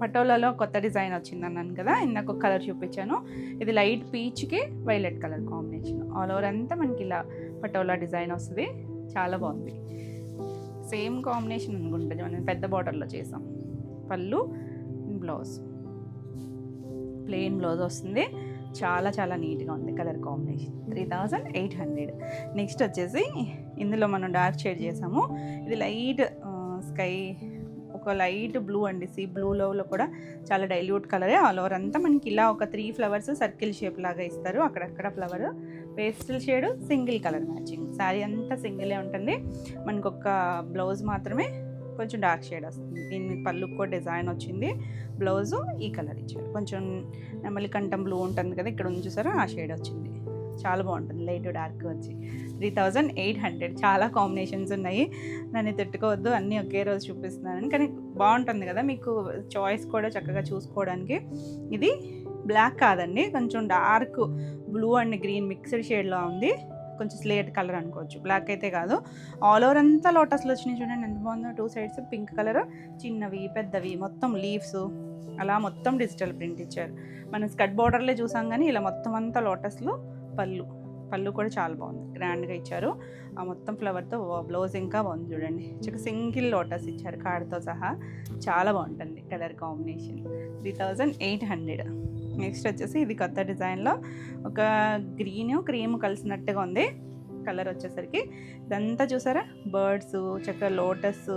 పటోలాలో కొత్త డిజైన్ వచ్చింది అన్నాను కదా, ఇందాక ఒక కలర్ చూపించాను. ఇది లైట్ పీచ్కి violet colour combination, all over అంతా మనకి ఇలా పటోలా డిజైన్ వస్తుంది, చాలా బాగుంది. సేమ్ కాంబినేషన్ అనుకుంటుంది, మనం పెద్ద బార్డర్లో చేసాం. పళ్ళు బ్లౌజ్ ప్లెయిన్ బ్లౌజ్ వస్తుంది, చాలా చాలా నీట్గా ఉంది కలర్ కాంబినేషన్. 3800. నెక్స్ట్ వచ్చేసి ఇందులో మనం డార్క్ షేడ్ చేసాము. ఇది లైట్ స్కై, ఒక లైట్ బ్లూ అండి, సీ బ్లూలో కూడా చాలా డైల్యూట్ కలరే. ఆల్ ఓవర్ అంతా మనకి ఇలా ఒక 3 ఫ్లవర్స్ సర్కిల్ షేప్ లాగా ఇస్తారు, అక్కడక్కడ flower. Pastel shade, single colour matching. Sari అంతా సింగిలే ఉంటుంది, మనకు ఒక బ్లౌజ్ మాత్రమే కొంచెం డార్క్ షేడ్ వస్తుంది. దీని పళ్ళుకు కూడా డిజైన్ వచ్చింది, బ్లౌజు ఈ కలర్ ఇచ్చారు, కొంచెం నెమలి కంఠం బ్లూ ఉంటుంది కదా, ఇక్కడ ఉంది చూసారా, ఆ షేడ్ వచ్చింది, చాలా బాగుంటుంది లైట్ డార్క్ వచ్చి. 3800. చాలా కాంబినేషన్స్ ఉన్నాయి, నన్ను తిట్టుకోవద్దు, అన్నీ ఒకే రోజు చూపిస్తున్నాను, కానీ బాగుంటుంది కదా మీకు చాయిస్ కూడా చక్కగా చూసుకోవడానికి. ఇది బ్లాక్ కాదండి, కొంచెం dark blue and green mixed షేడ్లో ఉంది, కొంచెం స్లేట్ కలర్ అనుకోవచ్చు, బ్లాక్ అయితే కాదు. ఆల్ ఓవర్ అంతా లోటస్లో వచ్చినాయి చూడండి, ఎంత బాగుందో. 2 సైడ్స్ పింక్ కలర్, చిన్నవి పెద్దవి మొత్తం లీవ్స్ అలా మొత్తం డిజిటల్ ప్రింట్ ఇచ్చారు. మనం స్కర్ట్ బార్డర్లే చూసాం కానీ ఇలా మొత్తం అంతా లోటస్లో. పళ్ళు కూడా చాలా బాగుంది, గ్రాండ్గా ఇచ్చారు, ఆ మొత్తం ఫ్లవర్తో. బ్లౌజ్ ఇంకా బాగుంది చూడండి, సింగిల్ లోటస్ ఇచ్చారు కార్డ్తో సహా, చాలా బాగుంటుంది కలర్ కాంబినేషన్. 3800. నెక్స్ట్ వచ్చేసి ఇది కొత్త డిజైన్లో ఒక గ్రీన్ క్రీమ్ కలిసినట్టుగా ఉంది కలర్ వచ్చేసరికి. ఇదంతా చూసారా, బర్డ్స్, చక్కగా లోటస్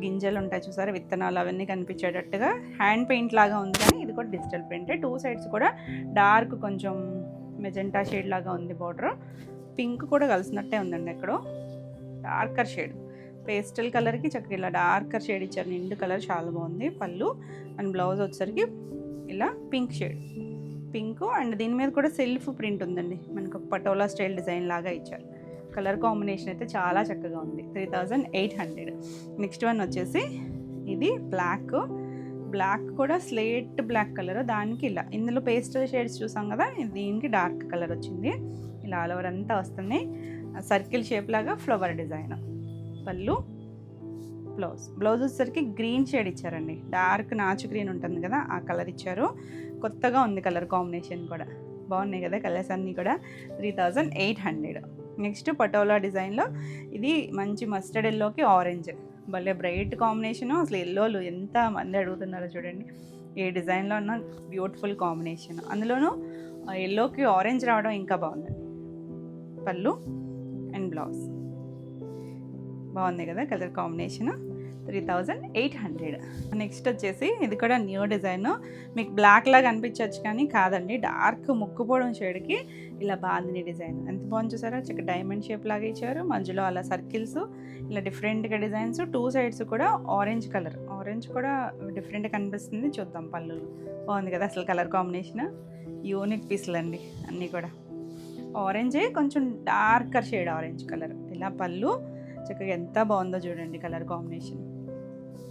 గింజలు ఉంటాయి చూసారా, విత్తనాలు అవన్నీ కనిపించేటట్టుగా హ్యాండ్ పెయింట్ లాగా ఉంది, కానీ ఇది కూడా డిజిటల్ ప్రింటే. 2 సైడ్స్ కూడా డార్క్ కొంచెం మెజెంటా షేడ్ లాగా ఉంది బార్డర్, పింక్ కూడా కలిసినట్టే ఉందండి ఎక్కడో, డార్కర్ షేడ్. పేస్టల్ కలర్కి చక్కగా ఇలా డార్కర్ షేడ్ ఇచ్చారు, నిండు కలర్, చాలా బాగుంది. పళ్ళు అండ్ బ్లౌజ్ వచ్చేసరికి ఇలా పింక్ షేడ్, పింక్ అండ్ దీని మీద కూడా సెల్ఫ్ ప్రింట్ ఉందండి, మనకు ఒక పటోలా స్టైల్ డిజైన్ లాగా ఇచ్చారు. కలర్ కాంబినేషన్ అయితే చాలా చక్కగా ఉంది. 3800. నెక్స్ట్ వన్ వచ్చేసి ఇది బ్లాక్ కూడా స్లేట్ బ్లాక్ కలర్, దానికి ఇలా ఇందులో పేస్టల్ షేడ్స్ చూసాం కదా, దీనికి డార్క్ కలర్ వచ్చింది, ఇలా ఆల్ ఓవర్ అంతా వస్తుంది, సర్కిల్ షేప్ లాగా ఫ్లవర్ డిజైన్. పళ్ళు బ్లౌజ్ వచ్చేసరికి గ్రీన్ షేడ్ ఇచ్చారండి, డార్క్ నాచు గ్రీన్ ఉంటుంది కదా, ఆ కలర్ ఇచ్చారు. కొత్తగా ఉంది కలర్ కాంబినేషన్ కూడా. బాగున్నాయి కదా కలర్స్ అన్నీ కూడా. 3800. నెక్స్ట్ పటోలా డిజైన్లో ఇది మంచి మస్టర్డ్ ఎల్లోకి ఆరెంజ్, భలే బ్రైట్ కాంబినేషను. అసలు ఎల్లోలు ఎంత మంది అడుగుతున్నారో చూడండి. ఏ డిజైన్లో ఉన్న బ్యూటిఫుల్ కాంబినేషన్, అందులోనూ ఎల్లోకి ఆరెంజ్ రావడం ఇంకా బాగుందండి. పళ్ళు అండ్ బ్లౌజ్ బాగుంది కదా కలర్ కాంబినేషన్. 3800. నెక్స్ట్ వచ్చేసి ఇది కూడా న్యూ డిజైన్. మీకు బ్లాక్ లాగా అనిపించవచ్చు కానీ కాదండి, డార్క్ ముక్కుపోవడం షేడ్కి ఇలా బాగుంది డిజైన్. ఎంత బాగుంది చూసారా, చక్క డైమండ్ షేప్ లాగా ఇచ్చారు, మధ్యలో అలా సర్కిల్స్, ఇలా డిఫరెంట్గా డిజైన్స్. 2 సైడ్స్ కూడా ఆరెంజ్ కలర్, ఆరెంజ్ కూడా డిఫరెంట్గా కనిపిస్తుంది. చూద్దాం పళ్ళులు. బాగుంది కదా అసలు కలర్ కాంబినేషన్. యూనిక్ పీసులు అండి అన్నీ కూడా. ఆరెంజే కొంచెం డార్కర్ షేడ్ ఆరెంజ్ కలర్. ఇలా పళ్ళు చక్కగా ఎంత బాగుందో చూడండి కలర్ కాంబినేషన్.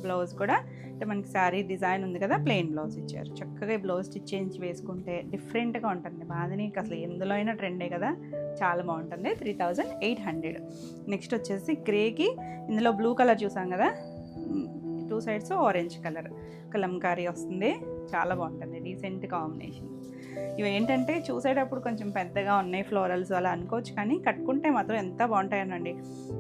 బ్లౌజ్ కూడా అంటే మనకి శారీ డిజైన్ ఉంది కదా, ప్లెయిన్ బ్లౌజ్ ఇచ్చారు. చక్కగా ఈ బ్లౌజ్ స్టిచ్ చేయించి వేసుకుంటే డిఫరెంట్గా ఉంటుంది. బాగానే అసలు ఎందులో అయినా ట్రెండే కదా, చాలా బాగుంటుంది. 3800. నెక్స్ట్ వచ్చేసి గ్రేకి ఇందులో బ్లూ కలర్ చూసాం కదా, 2 సైడ్స్ ఆరెంజ్ కలర్ కలంకారీ వస్తుంది. చాలా బాగుంటుంది, డీసెంట్ కాంబినేషన్. ఇవి ఏంటంటే చూసేటప్పుడు కొంచెం పెద్దగా ఉన్నాయి ఫ్లోరల్స్ అలా అనుకోవచ్చు, కానీ కట్టుకుంటే మాత్రం ఎంత బాగుంటాయనండి.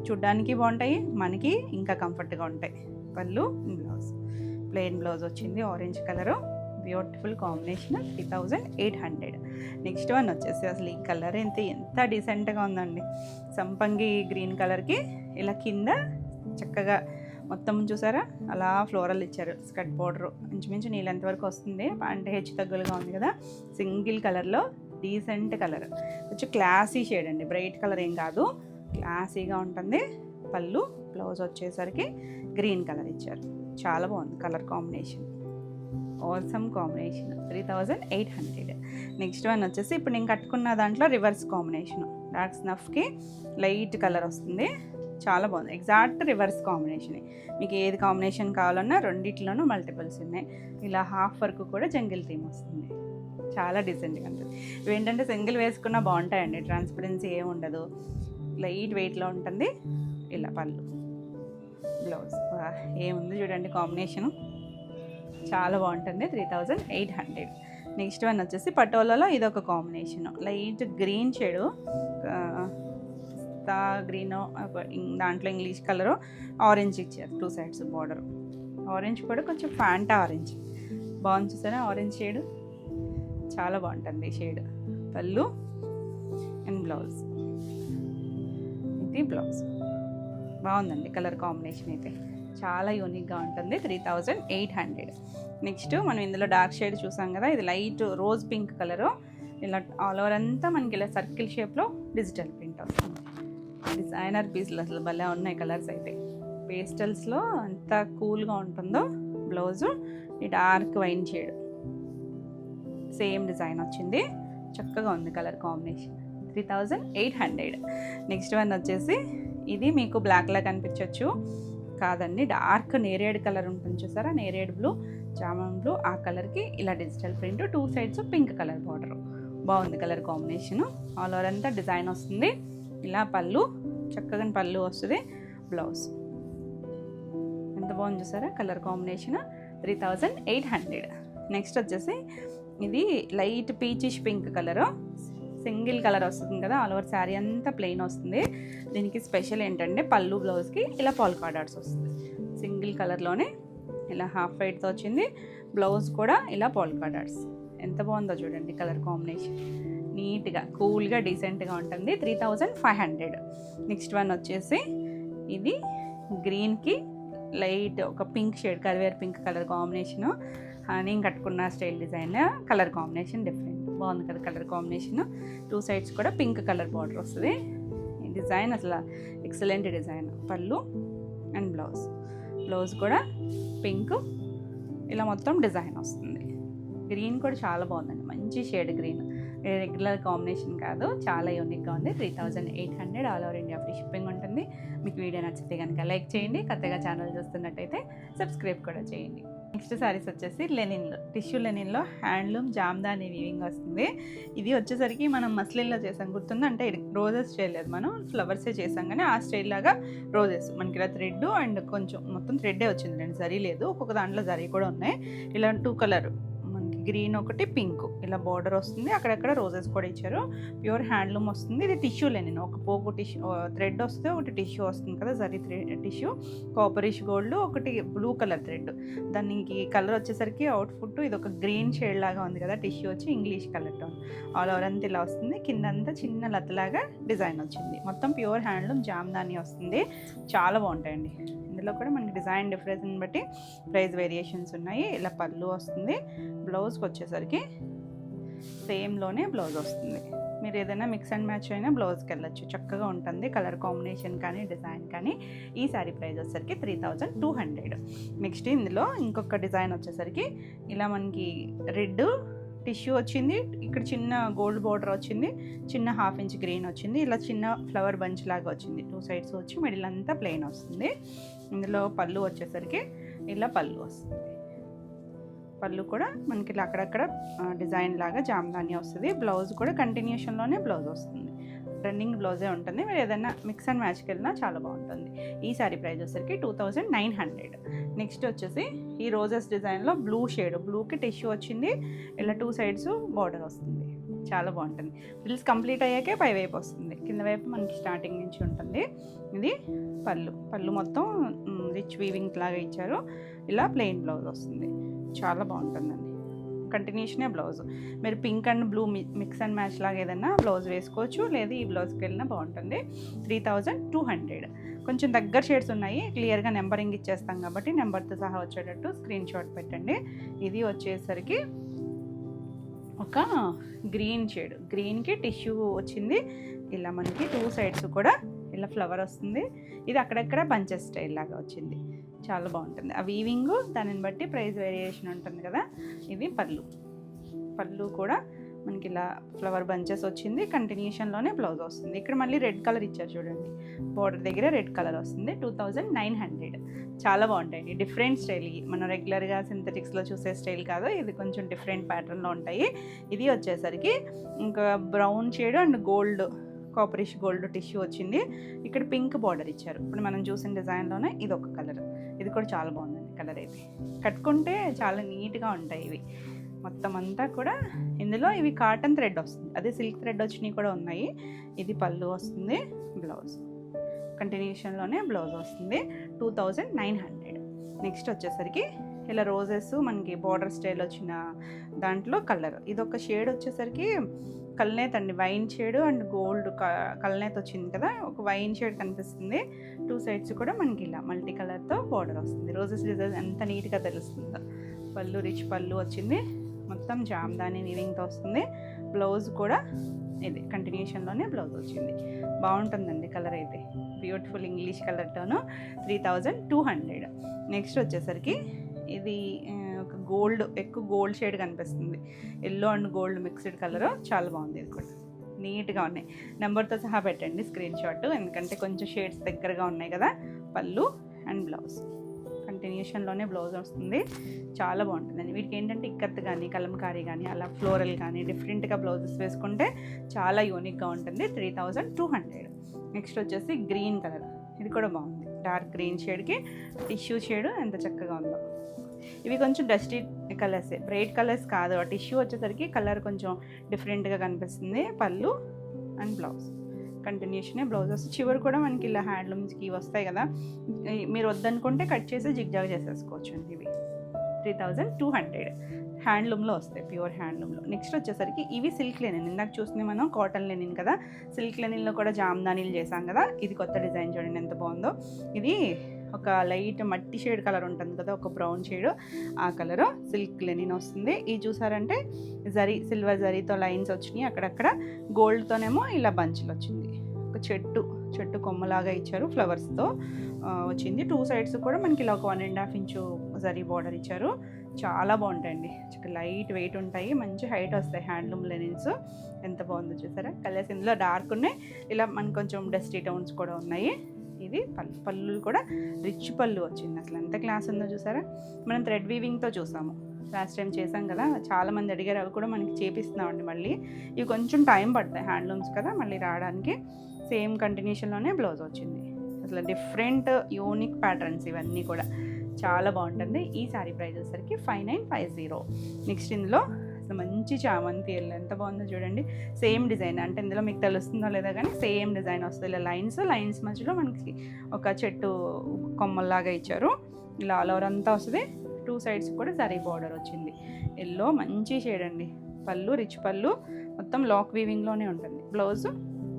చూడ్డానికి బాగుంటాయి, మనకి ఇంకా కంఫర్ట్గా ఉంటాయి. పళ్ళు బ్లౌజ్, ప్లెయిన్ బ్లౌజ్ వచ్చింది orange colour. Beautiful combination. 3800. Next one వచ్చేసి అసలు ఈ కలర్ ఎంత డీసెంట్గా ఉందండి. సంపంగి గ్రీన్ కలర్కి ఇలా కింద చక్కగా మొత్తం చూసారా అలా ఫ్లోరల్ ఇచ్చారు. స్కర్ట్ బోర్డర్ ఇంచుమించు నీళ్ళంత వరకు వస్తుంది, అంటే హెచ్చు తగ్గులుగా ఉంది కదా. సింగిల్ కలర్లో డీసెంట్ కలర్, కొంచెం క్లాసీ షేడ్ అండి, బ్రైట్ కలర్ ఏం కాదు, క్లాసీగా ఉంటుంది. పళ్ళు బ్లౌజ్ వచ్చేసరికి గ్రీన్ కలర్ ఇచ్చారు. చాలా బాగుంది colour combination, awesome combination. 3800. Next one వచ్చేసి ఇప్పుడు నేను కట్టుకున్న దాంట్లో రివర్స్ కాంబినేషన్. డార్క్ స్నఫ్కి లైట్ కలర్ వస్తుంది, చాలా బాగుంది. Exact reverse combination. మీకు ఏది కాంబినేషన్ కావాలన్నా రెండిట్లోనూ మల్టిపుల్స్ ఉన్నాయి. ఇలా హాఫ్ వర్క్ కూడా జంగిల్ థీమ్ వస్తుంది, చాలా డీసెంట్గా ఉంటుంది. ఇవేంటంటే సింగిల్ వేసుకున్నా బాగుంటాయండి, ట్రాన్స్పరెన్సీ ఏమి ఉండదు, లైట్ వెయిట్లో ఉంటుంది. ఇలా పళ్ళు బ్లౌజ్ ఏముంది చూడండి కాంబినేషను, చాలా బాగుంటుంది. 3800. నెక్స్ట్ వన్ వచ్చేసి పటోలాలో ఇదొక combination, light green shade, green దాంట్లో ఇంగ్లీష్ కలరు ఆరెంజ్ ఇచ్చారు. 2 సైడ్స్ బార్డర్ ఆరెంజ్ కూడా కొంచెం ఫ్యాంటా ఆరెంజ్ బాగుంది చూసారా, ఆరెంజ్ షేడ్ చాలా బాగుంటుంది షేడ్. పళ్ళు అండ్ బ్లౌజ్, ఇది బ్లౌజ్. బాగుందండి కలర్ కాంబినేషన్ అయితే చాలా యూనిక్గా ఉంటుంది. 3800. నెక్స్ట్ మనం ఇందులో డార్క్ షేడ్ చూసాం కదా, ఇది లైట్ రోజ్ పింక్ కలరు. ఇలా ఆల్ ఓవర్ అంతా మనకి ఇలా సర్కిల్ షేప్లో డిజిటల్ ప్రింట్ వస్తుంది. డిజైనర్ పీస్లు అసలు భలే ఉన్నాయి కలర్స్ అయితే. పేస్టల్స్లో ఎంత కూల్గా ఉంటుందో బ్లౌజు. ఈ dark wine shade same design వచ్చింది, చక్కగా ఉంది కలర్ కాంబినేషన్. 3800. నెక్స్ట్ వన్ వచ్చేసి ఇది మీకు బ్లాక్లా కనిపించవచ్చు, కాదండి డార్క్ నేరేడ్ కలర్ ఉంటుంది చూసారా, నేరేడ్ బ్లూ, జామన్ బ్లూ, ఆ కలర్కి ఇలా digital print, 2 sides pink colour border. బాగుంది కలర్ కాంబినేషను. ఆల్ ఓవర్ అంతా డిజైన్ వస్తుంది. ఇలా పళ్ళు చక్కగా పళ్ళు వస్తుంది, బ్లౌజ్ ఎంత బాగుంది చూసారా కలర్ కాంబినేషన్. 3800. నెక్స్ట్ వచ్చేసి ఇది light peachish pink colour, single colour వస్తుంది కదా, ఆల్ ఓవర్ శారీ అంతా ప్లెయిన్ వస్తుంది. దీనికి స్పెషల్ ఏంటంటే పళ్ళు బ్లౌజ్కి ఇలా పోల్కా డాట్స్ వస్తుంది. సింగిల్ కలర్లోనే ఇలా హాఫ్ వైట్తో వచ్చింది, బ్లౌజ్ కూడా ఇలా పోల్కా డాట్స్. ఎంత బాగుందో చూడండి కలర్ కాంబినేషన్, నీట్గా కూల్గా డీసెంట్గా ఉంటుంది. 3500. నెక్స్ట్ వన్ వచ్చేసి ఇది గ్రీన్కి లైట్ ఒక పింక్ షేడ్, కరివేర్ పింక్ కలర్ కాంబినేషను. నేను కట్టుకున్న style design colour combination different బాగుంది కదా కలర్ కాంబినేషన్. 2 సైడ్స్ కూడా పింక్ కలర్ బార్డర్ వస్తుంది. ఈ డిజైన్ అసలు excellent design. Pallu and blouse కూడా పింక్, ఇలా మొత్తం డిజైన్ వస్తుంది. గ్రీన్ కూడా చాలా బాగుందండి, మంచి షేడ్ గ్రీన్, రెగ్యులర్ కాంబినేషన్ కాదు, చాలా యూనిక్గా ఉంది. 3800. All over India free shipping ఉంటుంది. మీకు వీడియో నచ్చితే కనుక లైక్ చేయండి, కొత్తగా ఛానల్ చూస్తున్నట్టయితే సబ్స్క్రైబ్ కూడా చేయండి. నెక్స్ట్ సారీస్ వచ్చేసి లెనిన్లో, టిష్యూ లెనిన్లో హ్యాండ్లూమ్ జామ్దాని వీవింగ్ వస్తుంది. ఇది వచ్చేసరికి మనం మస్లిన్లో చేసాం గుర్తుంది, అంటే రోజెస్ చేయలేదు మనం, ఫ్లవర్సే చేసాం, కానీ ఆ స్టైల్ లాగా రోజెస్ మనకి ఇలా థ్రెడ్ అండ్ కొంచెం మొత్తం థ్రెడ్డే వచ్చింది, రెండు జరీ లేదు, ఒక్కొక్క దాంట్లో జరీ కూడా ఉన్నాయి. ఇలా 2 కలర్ మనకి గ్రీన్ ఒకటి పింక్ ఇలా బార్డర్ వస్తుంది, అక్కడక్కడ రోజెస్ కూడా ఇచ్చారు. ప్యూర్ హ్యాండ్లూమ్ వస్తుంది. ఇది టిష్యూ లెనిన్, ఒక పోగు టిష్యూ థ్రెడ్ వస్తుంది, ఒకటి టిష్యూ వస్తుంది కదా జరీ టిష్యూ, కాపరిష్ గోల్డ్, ఒకటి బ్లూ కలర్ థ్రెడ్. దానికి కలర్ వచ్చేసరికి అవుట్ఫుట్ ఇది ఒక గ్రీన్ షేడ్ లాగా ఉంది కదా, టిష్యూ వచ్చి English colour tone. All over అంతా ఇలా వస్తుంది, కిందంతా చిన్న లతలాగా డిజైన్ వచ్చింది. మొత్తం ప్యూర్ హ్యాండ్లూమ్ జామ్దాని వస్తుంది, చాలా బాగుంటాయండి. ఇందులో కూడా మనకి డిజైన్ డిఫరెన్స్ని బట్టి ప్రైస్ వేరియేషన్స్ ఉన్నాయి. ఇలా పళ్ళు వస్తుంది, బ్లౌజ్కి వచ్చేసరికి సేమ్లోనే బ్లౌజ్ వస్తుంది. మీరు ఏదైనా మిక్స్ అండ్ మ్యాచ్ అయినా బ్లౌజ్కి వెళ్ళచ్చు, చక్కగా ఉంటుంది. కలర్ కాంబినేషన్ కానీ డిజైన్ కానీ. ఈ శారీ ప్రైస్ వచ్చేసరికి 3200. నెక్స్ట్ ఇందులో ఇంకొక డిజైన్ వచ్చేసరికి ఇలా మనకి రెడ్ టిష్యూ వచ్చింది, ఇక్కడ చిన్న గోల్డ్ బార్డర్ వచ్చింది, చిన్న 1/2 ఇంచ్ గ్రీన్ వచ్చింది, ఇలా చిన్న ఫ్లవర్ బంచ్ లాగా వచ్చింది. 2 సైడ్స్ వచ్చి మిడిల్ అంతా ప్లెయిన్ వస్తుంది. ఇందులో పళ్ళు వచ్చేసరికి ఇలా పళ్ళు వస్తుంది. పళ్ళు కూడా మనకి ఇలా అక్కడక్కడ డిజైన్ లాగా జామ్దాని వస్తుంది. బ్లౌజ్ కూడా కంటిన్యూషన్లోనే బ్లౌజ్ వస్తుంది, రన్నింగ్ బ్లౌజే ఉంటుంది. మీరు ఏదైనా మిక్స్ అండ్ మ్యాచ్కి వెళ్ళినా చాలా బాగుంటుంది. ఈ శారీ ప్రైస్ వచ్చేసరికి 2900. నెక్స్ట్ వచ్చేసి ఈ రోజెస్ డిజైన్లో బ్లూ షేడ్, బ్లూకి టిష్యూ వచ్చింది, ఇలా 2 సైడ్స్ బార్డర్ వస్తుంది, చాలా బాగుంటుంది. ఫ్రిల్స్ కంప్లీట్ అయ్యాకే పై వైపు వస్తుంది, కింద వైపు మనకి స్టార్టింగ్ నుంచి ఉంటుంది. ఇది పళ్ళు మొత్తం రిచ్ వీవింగ్ లాగా ఇచ్చారు. ఇలా ప్లెయిన్ బ్లౌజ్ వస్తుంది, చాలా బాగుంటుందండి. కంటిన్యూషనే బ్లౌజ్. మీరు pink and blue mix and match లాగా ఏదైనా బ్లౌజ్ వేసుకోవచ్చు, లేదా ఈ బ్లౌజ్కి వెళ్ళినా బాగుంటుంది. 3200. కొంచెం దగ్గర షేడ్స్ ఉన్నాయి, క్లియర్గా నెంబరింగ్ ఇచ్చేస్తాం కాబట్టి నెంబర్తో సహా వచ్చేటట్టు స్క్రీన్ షాట్ పెట్టండి. ఇది వచ్చేసరికి ఒక గ్రీన్ షేడ్, గ్రీన్కి టిష్యూ వచ్చింది, ఇలా మనకి 2 సైడ్స్ కూడా ఇలా ఫ్లవర్ వస్తుంది. ఇది అక్కడక్కడ బంచెస్ స్టైల్ లాగా వచ్చింది, చాలా బాగుంటుంది. ఆ వీవింగ్ దానిని బట్టి ప్రైస్ వేరియేషన్ ఉంటుంది కదా. ఇది పళ్ళు కూడా మనకి ఇలా ఫ్లవర్ బంచెస్ వచ్చింది, కంటిన్యూషన్లోనే బ్లౌజ్ వస్తుంది. ఇక్కడ మళ్ళీ రెడ్ కలర్ ఇచ్చారు చూడండి, బోర్డర్ దగ్గర రెడ్ కలర్ వస్తుంది. 2900. చాలా బాగుంటాయండి, డిఫరెంట్ స్టైల్. మనం రెగ్యులర్గా సింథటిక్స్లో చూసే స్టైల్ కాదు, ఇది కొంచెం డిఫరెంట్ ప్యాటర్న్లో ఉంటాయి. ఇది వచ్చేసరికి ఇంకా brown shade and gold, copperish gold tissue వచ్చింది. ఇక్కడ పింక్ బార్డర్ ఇచ్చారు. ఇప్పుడు మనం చూసిన డిజైన్లోనే ఇది ఒక కలర్, ఇది కూడా చాలా బాగుందండి కలర్. అయితే కట్టుకుంటే చాలా నీట్గా ఉంటాయి ఇవి. మొత్తం అంతా కూడా ఇందులో ఇవి కాటన్ థ్రెడ్ వస్తుంది, అదే సిల్క్ థ్రెడ్ వచ్చినవి కూడా ఉన్నాయి. ఇది పళ్ళు వస్తుంది, బ్లౌజ్ కంటిన్యూషన్లోనే బ్లౌజ్ వస్తుంది. 2900. నెక్స్ట్ వచ్చేసరికి ఇలా రోజెస్ మనకి బార్డర్ స్టైల్ వచ్చిన దాంట్లో కలర్, ఇది ఒక షేడ్ వచ్చేసరికి కల్నేత్ అండి, వైన్ షేడ్ అండ్ గోల్డ్ కల్నేత్ వచ్చింది కదా, ఒక వైన్ షేడ్ కనిపిస్తుంది. 2 సైడ్స్ కూడా మనకి ఇలా మల్టీ కలర్తో బార్డర్ వస్తుంది. రోజెస్ డిజైన్ ఎంత నీట్గా తెలుస్తుందో. పళ్ళు రిచ్ పళ్ళు వచ్చింది, మొత్తం జామ్దాని వీవింగ్తో వస్తుంది. బ్లౌజ్ కూడా ఇది కంటిన్యూషన్లోనే బ్లౌజ్ వచ్చింది, బాగుంటుందండి కలర్ అయితే. Beautiful English కలర్తోను 3200. నెక్స్ట్ వచ్చేసరికి ఇది ఒక గోల్డ్, ఎక్కువ గోల్డ్ షేడ్ కనిపిస్తుంది, yellow and gold mixed colour, చాలా బాగుంది. ఇది కూడా నీట్గా ఉన్నాయి. నెంబర్తో సహా పెట్టండి స్క్రీన్ షాట్, ఎందుకంటే కొంచెం షేడ్స్ దగ్గరగా ఉన్నాయి కదా. పళ్ళు అండ్ బ్లౌజ్ కంటిన్యూషన్లోనే బ్లౌజ్ వస్తుంది, చాలా బాగుంటుందండి. వీటికి ఏంటంటే ఇక్కత్ కానీ కలంకారీ కానీ అలా ఫ్లోరల్ కానీ డిఫరెంట్గా బ్లౌజెస్ వేసుకుంటే చాలా యూనిక్గా ఉంటుంది. 3200. నెక్స్ట్ వచ్చేసి గ్రీన్ కలర్, ఇది కూడా బాగుంది. డార్క్ గ్రీన్ షేడ్కి టిష్యూ షేడ్ ఎంత చక్కగా ఉందో. ఇవి కొంచెం డస్టీ కలర్సే, బ్రైట్ కలర్స్ కాదు. ఆ టిష్యూ వచ్చేసరికి కలర్ కొంచెం డిఫరెంట్గా కనిపిస్తుంది. పళ్ళు అండ్ బ్లౌజ్ కంటిన్యూషనే బ్లౌజ్ వస్తుంది. చివరి కూడా మనకి ఇలా హ్యాండ్లూమ్స్కి వస్తాయి కదా, మీరు వద్దనుకుంటే కట్ చేసి జిగ్జాగ్ చేసేసుకోవచ్చు అండి. ఇవి 3200 హ్యాండ్లూమ్లో వస్తాయి, ప్యూర్ హ్యాండ్లూమ్లో. నెక్స్ట్ వచ్చేసరికి ఇవి సిల్క్ లెనిన్, ఇందాక చూస్తుంది మనం కాటన్ లెనిన్ కదా, సిల్క్ లెనిన్లో కూడా జామ్దానీలు చేసాం కదా. ఇది కొత్త డిజైన్ చూడండి ఎంత బాగుందో. ఇది ఒక లైట్ మట్టి షేడ్ కలర్ ఉంటుంది కదా, ఒక బ్రౌన్ షేడ్, ఆ కలరు సిల్క్ లెనిన్ వస్తుంది. ఇది చూసారంటే జరీ, సిల్వర్ జరీతో లైన్స్ వచ్చినాయి, అక్కడక్కడ గోల్డ్తోనేమో ఇలా బంచులు వచ్చింది. ఒక చెట్టు కొమ్మలాగా ఇచ్చారు, ఫ్లవర్స్తో వచ్చింది. 2 సైడ్స్ కూడా మనకి ఇలా ఒక 1.5 ఇంచు జరీ బార్డర్ ఇచ్చారు. చాలా బాగుంటాయండి, లైట్ వెయిట్ ఉంటాయి, మంచి హైట్ వస్తాయి హ్యాండ్లూమ్ లెనిన్స్. ఎంత బాగుందో చూసారా. కలర్స్ ఇందులో డార్క్ ఉన్నాయి, ఇలా మనకు కొంచెం డస్టీ టోన్స్ కూడా ఉన్నాయి. ఇది పళ్ళు కూడా రిచ్ పళ్ళు వచ్చింది, అసలు ఎంత క్లాస్ ఉందో చూసారా. మనం థ్రెడ్ వీవింగ్తో చూసాము లాస్ట్ టైం, చేసాం కదా, చాలామంది అడిగారు. అవి కూడా మనకి చేపిస్తున్నామండి మళ్ళీ. ఇవి కొంచెం టైం పడతాయి హ్యాండ్లూమ్స్ కదా మళ్ళీ రావడానికి. సేమ్ కంటిన్యూషన్లోనే బ్లౌజ్ వచ్చింది. అసలు డిఫరెంట్ యూనిక్ ప్యాటర్న్స్ ఇవన్నీ కూడా. చాలా బాగుంటుంది. ఈ శారీ ప్రైస్ వచ్చేసరికి 5950. నెక్స్ట్ ఇందులో అసలు మంచి చామంతి ఎల్లో ఎంత బాగుందో చూడండి. సేమ్ డిజైన్, అంటే ఇందులో మీకు తెలుస్తుందో లేదా కానీ సేమ్ డిజైన్ వస్తుంది. ఇలా లైన్స్ మధ్యలో మనకి ఒక చెట్టు కొమ్మల్లాగా ఇచ్చారు. ఇలా ఆల్ ఓవర్ అంతా వస్తుంది. 2 సైడ్స్ కూడా జరీ బార్డర్ వచ్చింది. ఎల్లో మంచి షేడ్ అండి. పళ్ళు రిచ్ పళ్ళు, మొత్తం లాక్ వీవింగ్లోనే ఉంటుంది. బ్లౌజ్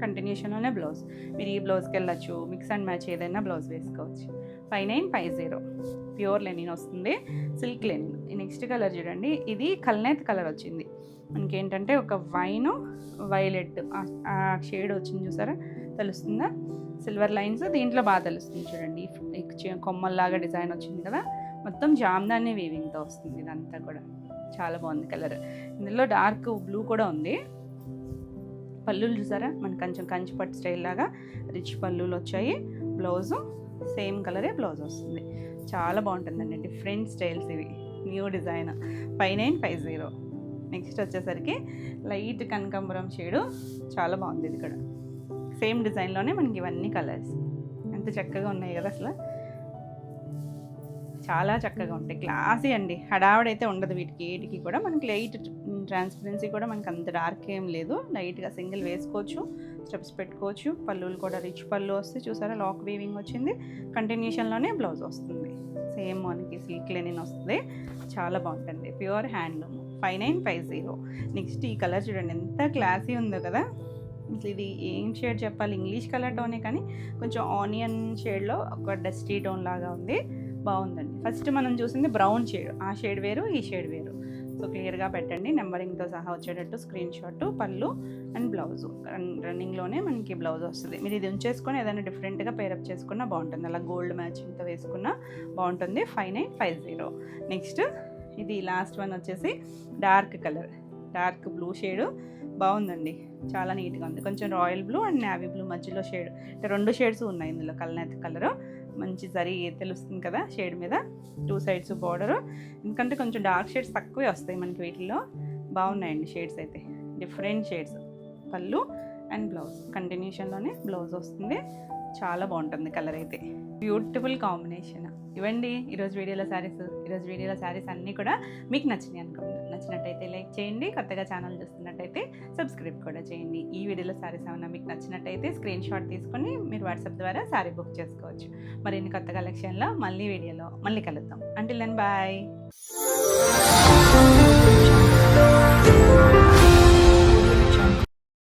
కంటిన్యూషన్లోనే బ్లౌజ్. మీరు ఈ బ్లౌజ్కి వెళ్ళచ్చు, మిక్స్ అండ్ మ్యాచ్ ఏదైనా బ్లౌజ్ వేసుకోవచ్చు. 5950 ప్యూర్ లెనిన్ వస్తుంది, సిల్క్ లెనిన్. ఈ నెక్స్ట్ కలర్ చూడండి, ఇది కల్నేత్ కలర్ వచ్చింది. మనకి ఏంటంటే ఒక వైన్ వైలెట్ ఆ షేడ్ వచ్చింది చూసారా, తెలుస్తుందా? సిల్వర్ లైన్స్ దీంట్లో బాగా తెలుస్తుంది చూడండి. కొమ్మల్లాగా డిజైన్ వచ్చింది కదా, మొత్తం జామ్దాని వీవింగ్తో వస్తుంది. ఇదంతా కూడా చాలా బాగుంది కలర్. ఇందులో డార్క్ బ్లూ కూడా ఉంది. పళ్ళులు చూసారా, మనకు కొంచెం కంచిపట్టు స్టైల్ లాగా రిచ్ పళ్ళులు వచ్చాయి. బ్లౌజు సేమ్ కలరే బ్లౌజ్ వస్తుంది. చాలా బాగుంటుందండి. డిఫరెంట్ స్టైల్స్ ఇవి, న్యూ డిజైన్. 5950. నెక్స్ట్ వచ్చేసరికి లైట్ కనకాంబరం షేడు, చాలా బాగుంది. ఇది కూడా సేమ్ డిజైన్లోనే మనకి ఇవన్నీ కలర్స్ ఎంత చక్కగా ఉన్నాయి కదా, అసలు చాలా చక్కగా ఉంటాయి. క్లాసీ అండి, హడావిడైతే ఉండదు వీటికి కూడా. మనకి లైట్ ట్రాన్స్పరెన్సీ కూడా మనకి అంత డార్క్ ఏం లేదు. లైట్గా సింగిల్ వేసుకోవచ్చు, స్టెప్స్ పెట్టుకోవచ్చు. పళ్ళులు కూడా రిచ్ పళ్ళు వస్తే చూసారా, లాక్ వీవింగ్ వచ్చింది. కంటిన్యూషన్లోనే బ్లౌజ్ వస్తుంది. సేమ్ మనకి సిల్క్ లెనిన్ వస్తుంది. చాలా బాగుంటుంది, ప్యూర్ హ్యాండ్లూమ్. 5950. నెక్స్ట్ ఈ కలర్ చూడండి ఎంత క్లాసీ ఉందో కదా. అసలు ఇది ఏం షేడ్ చెప్పాలి, ఇంగ్లీష్ కలర్ టోనే కానీ కొంచెం ఆనియన్ షేడ్లో ఒక డస్టీ టోన్ లాగా ఉంది. బాగుందండి. ఫస్ట్ మనం చూసింది బ్రౌన్ షేడ్, ఆ షేడ్ వేరు, ఈ షేడ్ వేరు. సో క్లియర్గా పెట్టండి, నెంబరింగ్తో సహా వచ్చేటట్టు స్క్రీన్ షాట్. పళ్ళు అండ్ బ్లౌజు రన్నింగ్లోనే మనకి బ్లౌజ్ వస్తుంది. మీరు ఇది ఉంచేసుకొని ఏదైనా డిఫరెంట్గా పేరప్ చేసుకున్నా బాగుంటుంది. అలా గోల్డ్ మ్యాచింగ్తో వేసుకున్నా బాగుంటుంది. 5950. నెక్స్ట్ ఇది లాస్ట్ వన్ వచ్చేసి dark colour, dark blue shade. బాగుందండి, చాలా నీట్గా ఉంది. కొంచెం royal blue and navy blue మధ్యలో షేడ్, అంటే 2 షేడ్స్ ఉన్నాయి ఇందులో. కల్నేత్ కలరు మంచి జరీ తెలుస్తుంది కదా షేడ్ మీద. 2 సైడ్స్ బార్డరు, ఎందుకంటే కొంచెం డార్క్ షేడ్స్ తక్కువే వస్తాయి మనకి వీటిల్లో. బాగున్నాయండి షేడ్స్ అయితే, డిఫరెంట్ షేడ్స్. పళ్ళు అండ్ బ్లౌజ్ కంటిన్యూషన్లోనే బ్లౌజ్ వస్తుంది. చాలా బాగుంటుంది కలర్ అయితే, బ్యూటిఫుల్ కాంబినేషన్. ఇవ్వండి ఈరోజు వీడియోలో శారీస్ అన్నీ కూడా మీకు నచ్చినాయి అనుకుంటున్నాను. నచ్చినట్టయితే లైక్ చేయండి, కొత్తగా ఛానల్ చూస్తున్నట్టయితే సబ్స్క్రైబ్ కూడా చేయండి. ఈ వీడియోలో శారీస్ ఏమైనా మీకు నచ్చినట్టయితే స్క్రీన్ షాట్ తీసుకొని మీరు వాట్సాప్ ద్వారా శారీ బుక్ చేసుకోవచ్చు. మరిన్ని కొత్త కలెక్షన్లో మళ్ళీ కలుద్దాం. Until then bye.